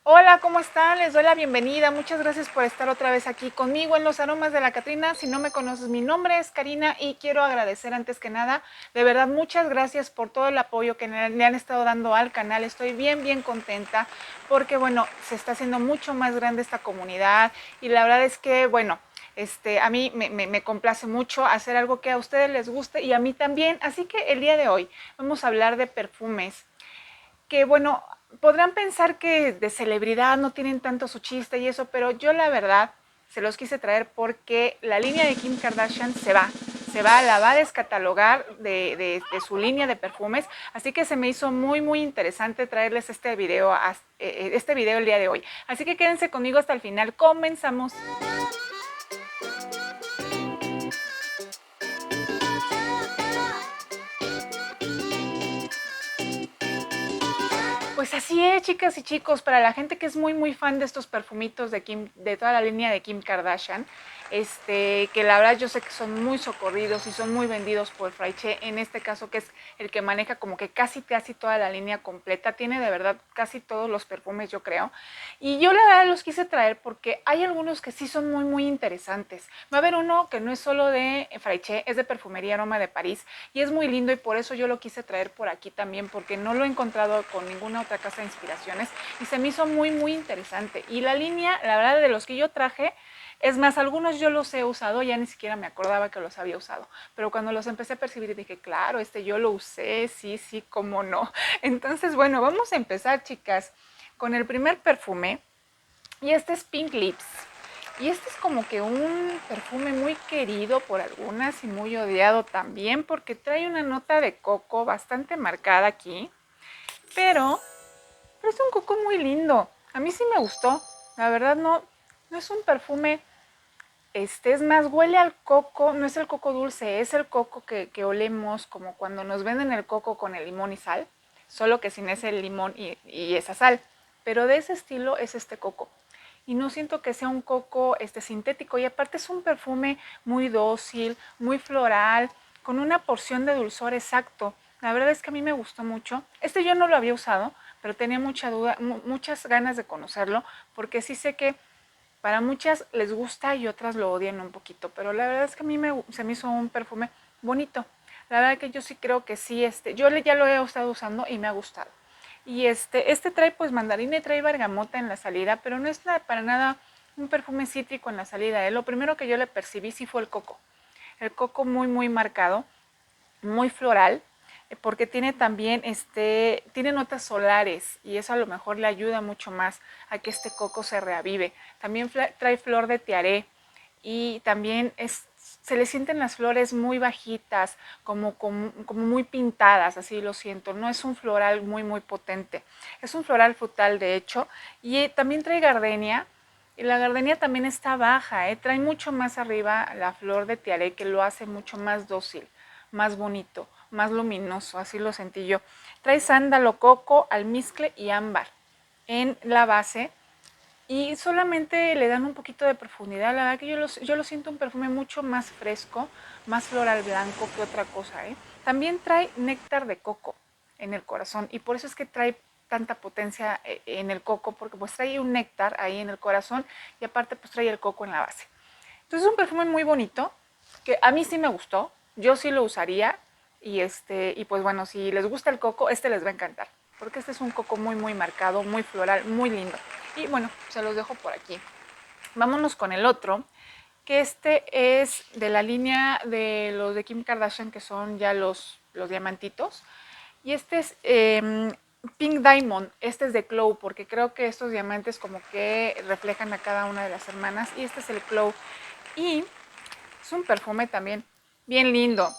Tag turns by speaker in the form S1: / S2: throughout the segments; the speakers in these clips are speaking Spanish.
S1: Hola, ¿cómo están? Les doy la bienvenida. Muchas gracias por estar otra vez aquí conmigo en Los Aromas de la Catrina. Si no me conoces, mi nombre es Karina y quiero agradecer antes que nada, de verdad, muchas gracias por todo el apoyo que le han estado dando al canal. Estoy bien contenta porque, bueno, se está haciendo mucho más grande esta comunidad y la verdad es que, bueno, a mí me complace mucho hacer algo que a ustedes les guste y a mí también. Así que el día de hoy vamos a hablar de perfumes que bueno, podrán pensar que de celebridad no tienen tanto su chiste y eso, pero yo la verdad se los quise traer porque la línea de Kim Kardashian la va a descatalogar de su línea de perfumes, así que se me hizo muy interesante traerles este video el día de hoy. Así que quédense conmigo hasta el final, comenzamos. Pues así es, chicas y chicos, para la gente que es muy fan de estos perfumitos de toda la línea de Kim Kardashian, que la verdad yo sé que son muy socorridos y son muy vendidos por Fraiche, en este caso que es el que maneja como que casi toda la línea completa, tiene de verdad casi todos los perfumes yo creo, y yo la verdad los quise traer porque hay algunos que sí son muy interesantes. Va a haber uno que no es solo de Fraiche, es de Perfumería Aroma de París y es muy lindo y por eso yo lo quise traer por aquí también porque no lo he encontrado con ninguna otra casa de inspiraciones y se me hizo muy interesante. Y la línea, la verdad, de los que yo traje, es más, algunos yo los he usado, ya ni siquiera me acordaba que los había usado, pero cuando los empecé a percibir dije, claro, yo lo usé, sí, cómo no. Entonces, bueno, vamos a empezar, chicas, con el primer perfume y este es Pink Lips. Y este es como que un perfume muy querido por algunas y muy odiado también porque trae una nota de coco bastante marcada aquí, pero es un coco muy lindo. A mí sí me gustó. La verdad no es un perfume, es más, huele al coco, no es el coco dulce, es el coco que olemos como cuando nos venden el coco con el limón y sal, solo que sin ese limón y esa sal. Pero de ese estilo es este coco. Y no siento que sea un coco sintético y aparte es un perfume muy dócil, muy floral, con una porción de dulzor exacto. La verdad es que a mí me gustó mucho. Yo no lo había usado, pero tenía mucha duda, muchas ganas de conocerlo, porque sí sé que para muchas les gusta y otras lo odian un poquito, pero la verdad es que a mí se me hizo un perfume bonito. La verdad que yo sí creo que sí, yo ya lo he estado usando y me ha gustado. Y este trae pues mandarina y trae bergamota en la salida, pero no es para nada un perfume cítrico en la salida. Lo primero que yo le percibí sí fue el coco. El coco muy marcado, muy floral, porque tiene también tiene notas solares y eso a lo mejor le ayuda mucho más a que este coco se reavive. También trae flor de tiaré y también se le sienten las flores muy bajitas, como muy pintadas, así lo siento. No es un floral muy potente. Es un floral frutal, de hecho, y también trae gardenia. Y la gardenia también está baja, trae mucho más arriba la flor de tiaré que lo hace mucho más dócil, más bonito, más luminoso, así lo sentí yo. Trae sándalo, coco, almizcle y ámbar en la base y solamente le dan un poquito de profundidad. La verdad que yo lo siento un perfume mucho más fresco, más floral blanco que otra cosa. También trae néctar de coco en el corazón y por eso es que trae tanta potencia en el coco, porque pues trae un néctar ahí en el corazón y aparte pues trae el coco en la base. Entonces es un perfume muy bonito, que a mí sí me gustó, yo sí lo usaría y pues bueno, si les gusta el coco, les va a encantar, porque este es un coco muy marcado, muy floral, muy lindo. Y bueno, se los dejo por aquí. Vámonos con el otro, que es de la línea de los de Kim Kardashian, que son ya los diamantitos. Y este es Pink Diamond, este es de Chloe, porque creo que estos diamantes como que reflejan a cada una de las hermanas. Y este es el Chloe. Y es un perfume también bien lindo.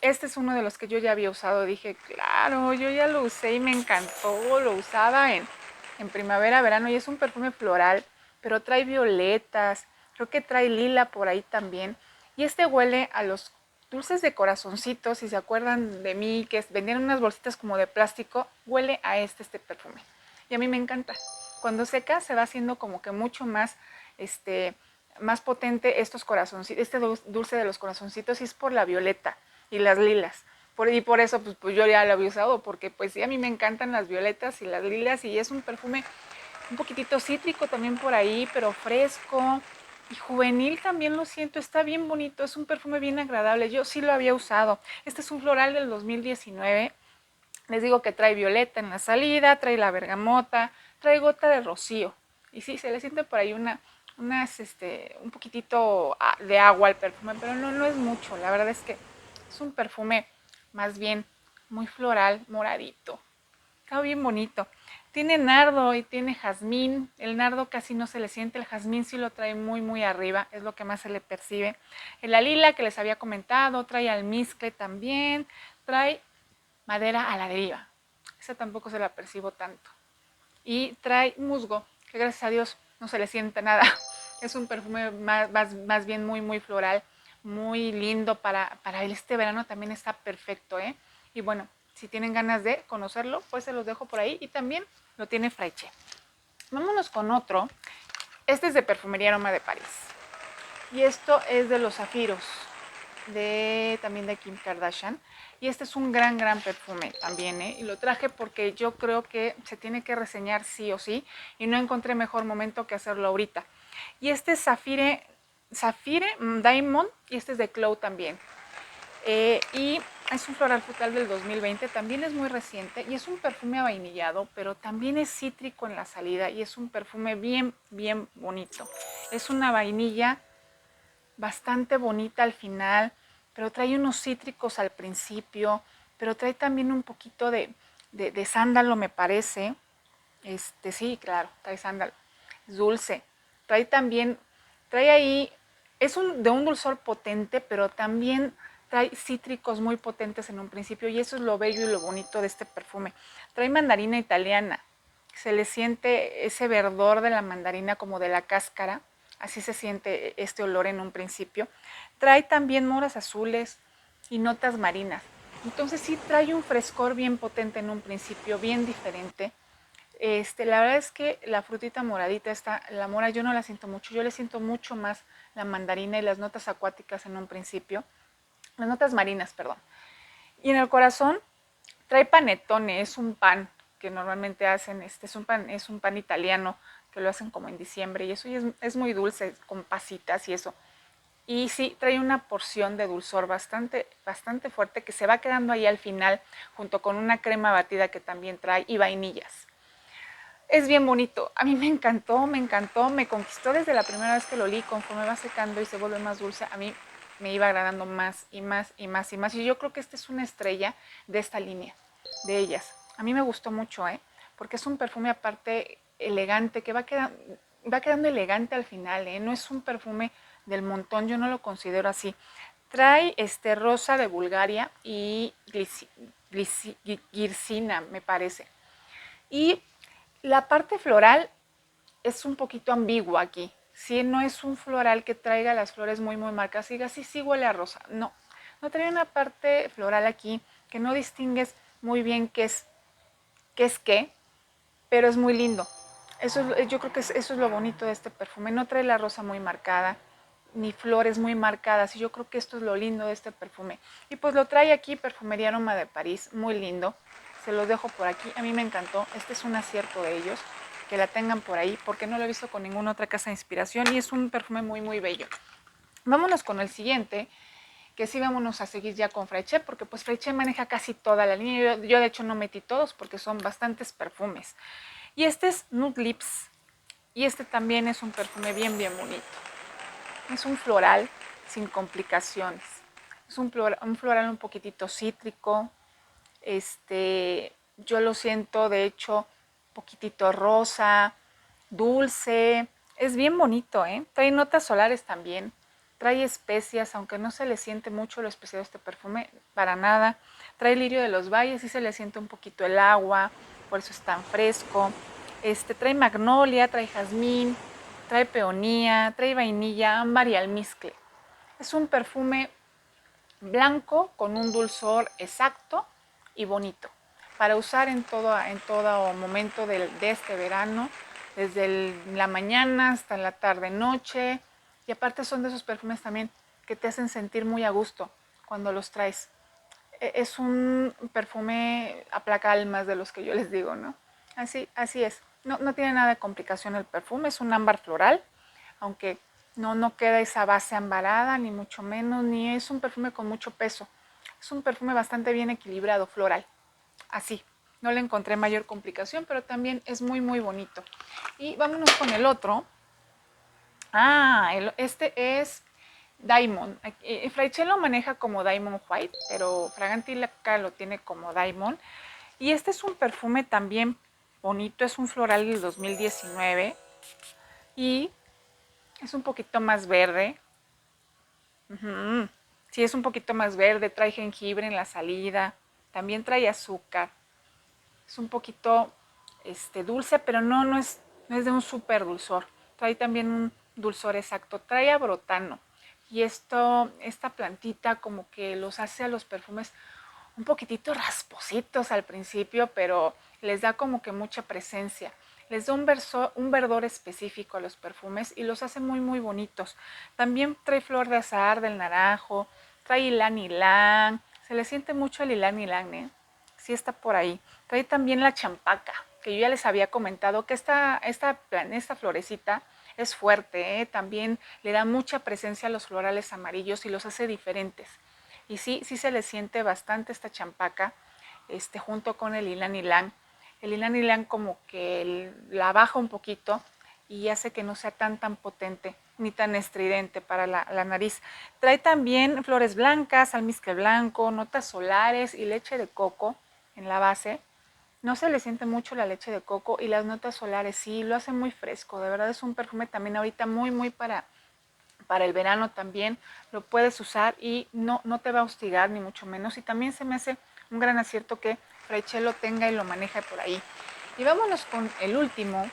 S1: Este es uno de los que yo ya había usado. Dije, claro, yo ya lo usé y me encantó. Lo usaba en primavera, verano y es un perfume floral, pero trae violetas, creo que trae lila por ahí también. Y huele a los dulces de corazoncitos, si se acuerdan de mí, que vendían unas bolsitas como de plástico, huele a este perfume. Y a mí me encanta. Cuando seca se va haciendo como que mucho más, más potente estos corazoncitos, dulce de los corazoncitos y es por la violeta y las lilas. Y por eso pues yo ya lo había usado, porque pues sí, a mí me encantan las violetas y las lilas y es un perfume un poquitito cítrico también por ahí, pero fresco. Y juvenil también lo siento, está bien bonito, es un perfume bien agradable. Yo sí lo había usado. Este es un floral del 2019. Les digo que trae violeta en la salida, trae la bergamota, trae gota de rocío. Y sí, se le siente por ahí un poquitito de agua al perfume, pero no es mucho. La verdad es que es un perfume más bien muy floral, moradito. Está bien bonito. Tiene nardo y tiene jazmín. El nardo casi no se le siente, el jazmín sí lo trae muy arriba, es lo que más se le percibe. El alila que les había comentado, trae almizcle también, trae madera a la deriva. Esa tampoco se la percibo tanto. Y trae musgo, que gracias a Dios no se le siente nada. Es un perfume más bien muy floral, muy lindo para este verano, también está perfecto, ¿eh? Y bueno, si tienen ganas de conocerlo, pues se los dejo por ahí y también lo tiene Fraiche. Vámonos con otro. Este es de Perfumería Aroma de París. Y esto es de los zafiros, también de Kim Kardashian. Y este es un gran perfume también, ¿eh? Y lo traje porque yo creo que se tiene que reseñar sí o sí. Y no encontré mejor momento que hacerlo ahorita. Y este es Zafire Diamond. Y este es de Chloe también. Y es un floral frutal del 2020, también es muy reciente y es un perfume avainillado, pero también es cítrico en la salida y es un perfume bien bonito. Es una vainilla bastante bonita al final, pero trae unos cítricos al principio, pero trae también un poquito de sándalo, me parece. Sí, claro, trae sándalo. Es dulce. Trae ahí, de un dulzor potente, pero también trae cítricos muy potentes en un principio y eso es lo bello y lo bonito de este perfume. Trae mandarina italiana. Se le siente ese verdor de la mandarina como de la cáscara. Así se siente este olor en un principio. Trae también moras azules y notas marinas. Entonces sí trae un frescor bien potente en un principio, bien diferente. La verdad es que la frutita moradita la mora yo no la siento mucho, yo le siento mucho más la mandarina y las notas acuáticas en un principio, las notas marinas, perdón. Y en el corazón trae panettone, es un pan que normalmente hacen, es un pan italiano que lo hacen como en diciembre y eso y es muy dulce, con pasitas y eso. Y sí, trae una porción de dulzor bastante fuerte que se va quedando ahí al final junto con una crema batida que también trae y vainillas. Es bien bonito, a mí me encantó, me conquistó desde la primera vez que lo olí, conforme va secando y se vuelve más dulce, a mí me iba agradando más y más y más y más. Y yo creo que esta es una estrella de esta línea, de ellas. A mí me gustó mucho, porque es un perfume aparte elegante, que va quedando elegante al final, no es un perfume del montón, yo no lo considero así. Trae rosa de Bulgaria y Girsina, me parece. Y la parte floral es un poquito ambigua aquí. Si no es un floral que traiga las flores muy marcadas, diga, sí huele a rosa. No trae una parte floral aquí que no distingues muy bien qué, pero es muy lindo. Yo creo que eso es lo bonito de este perfume. No trae la rosa muy marcada, ni flores muy marcadas. Y yo creo que esto es lo lindo de este perfume. Y pues lo trae aquí Perfumería Aroma de París, muy lindo. Se los dejo por aquí. A mí me encantó. Este es un acierto de ellos. Que la tengan por ahí, porque no lo he visto con ninguna otra casa de inspiración. Y es un perfume muy bello. Vámonos con el siguiente, que sí vámonos a seguir ya con Fraiche, porque pues Fraiche maneja casi toda la línea. Yo de hecho no metí todos porque son bastantes perfumes. Y este es Nude Lips. Y este también es un perfume bien bonito. Es un floral sin complicaciones. Es un floral un poquitito cítrico. Yo lo siento de hecho un poquitito rosa, dulce. Es bien bonito, ¿eh? Trae notas solares también. Trae especias, aunque no se le siente mucho lo especial de este perfume, para nada. Trae lirio de los valles y se le siente un poquito el agua, por eso es tan fresco. Trae magnolia, trae jazmín, trae peonía, trae vainilla, ámbar y almizcle. Es un perfume blanco con un dulzor exacto y bonito para usar en todo momento de este verano, desde la mañana hasta la tarde noche. Y aparte son de esos perfumes también que te hacen sentir muy a gusto cuando los traes. Es un perfume aplacalmas de los que yo les digo, ¿no? Así es. No tiene nada de complicación el perfume, es un ámbar floral, aunque no queda esa base ambarada, ni mucho menos, ni es un perfume con mucho peso. Es un perfume bastante bien equilibrado, floral, así. No le encontré mayor complicación, pero también es muy, muy bonito. Y vámonos con el otro. Este es Diamond. Fraiche lo maneja como Diamond White, pero Fragrantica lo tiene como Diamond. Y este es un perfume también bonito, es un floral del 2019 y es un poquito más verde. Sí, es un poquito más verde, trae jengibre en la salida, también trae azúcar. Es un poquito dulce, pero no es de un súper dulzor. Trae también un dulzor exacto, trae abrotano. Y esta plantita como que los hace a los perfumes un poquitito raspositos al principio, pero les da como que mucha presencia. Les da un verdor específico a los perfumes y los hace muy, muy bonitos. También trae flor de azahar del naranjo, trae ylang ylang. Se le siente mucho el ylang ylang, ¿eh? Sí está por ahí. Trae también la champaca, que yo ya les había comentado que esta florecita es fuerte, ¿eh? También le da mucha presencia a los florales amarillos y los hace diferentes. Y sí se le siente bastante esta champaca, junto con el ylang ylang. El ylang ylang como que la baja un poquito y hace que no sea tan potente ni tan estridente para la nariz. Trae también flores blancas, almizcle blanco, notas solares y leche de coco en la base. No se le siente mucho la leche de coco y las notas solares sí, lo hace muy fresco. De verdad es un perfume también ahorita muy, muy para el verano también. Lo puedes usar y no te va a hostigar ni mucho menos. Y también se me hace un gran acierto que Fraiche lo tenga y lo maneja por ahí. Y vámonos con el último,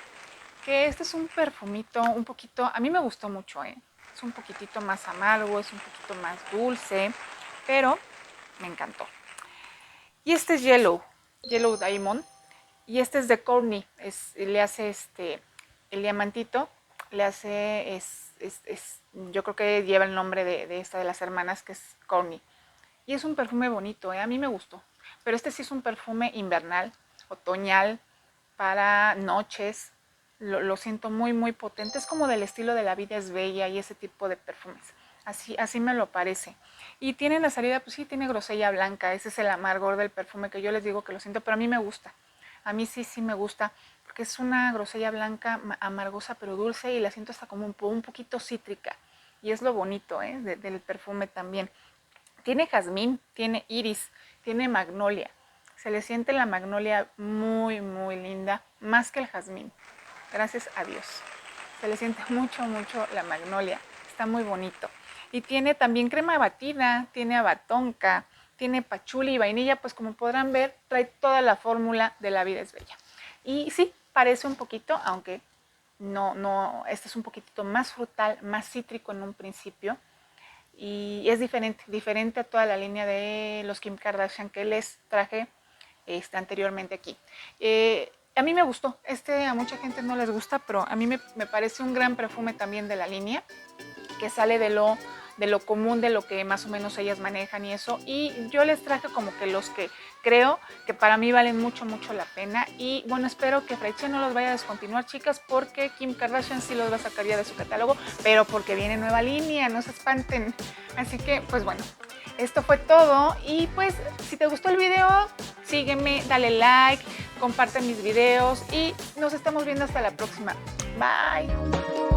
S1: que este es un perfumito un poquito, a mí me gustó mucho, ¿eh? Es un poquitito más amargo, es un poquito más dulce, pero me encantó. Y este es Yellow Diamond. Y este es de Courtney. Le hace el diamantito. Le hace, yo creo que lleva el nombre de esta de las hermanas, que es Courtney. Y es un perfume bonito, ¿eh? A mí me gustó. Pero este sí es un perfume invernal, otoñal, para noches. Lo siento muy, muy potente. Es como del estilo de La vida es bella y ese tipo de perfumes. Así me lo parece. Y tiene la salida, pues sí, tiene grosella blanca. Ese es el amargor del perfume que yo les digo que lo siento, pero a mí me gusta. A mí sí me gusta porque es una grosella blanca amargosa pero dulce y la siento hasta como un poquito cítrica. Y es lo bonito, ¿eh? Del perfume también. Tiene jazmín, tiene iris, tiene magnolia. Se le siente la magnolia muy, muy linda, más que el jazmín. Gracias a Dios. Se le siente mucho, mucho la magnolia. Está muy bonito. Y tiene también crema batida, tiene abatonca, tiene pachuli y vainilla. Pues como podrán ver, trae toda la fórmula de La vida es bella. Y sí, parece un poquito, aunque este es un poquitito más frutal, más cítrico en un principio. Y es diferente a toda la línea de los Kim Kardashian que les traje anteriormente aquí. A mí me gustó, a mucha gente no les gusta, pero a mí me parece un gran perfume también de la línea, que sale de lo común, de lo que más o menos ellas manejan y eso. Y yo les traje como que los que creo que para mí valen mucho, mucho la pena. Y bueno, espero que Fraiche no los vaya a descontinuar, chicas, porque Kim Kardashian sí los va a sacar ya de su catálogo, pero porque viene nueva línea, no se espanten. Así que, pues bueno, esto fue todo. Y pues, si te gustó el video, sígueme, dale like, comparte mis videos y nos estamos viendo hasta la próxima. Bye.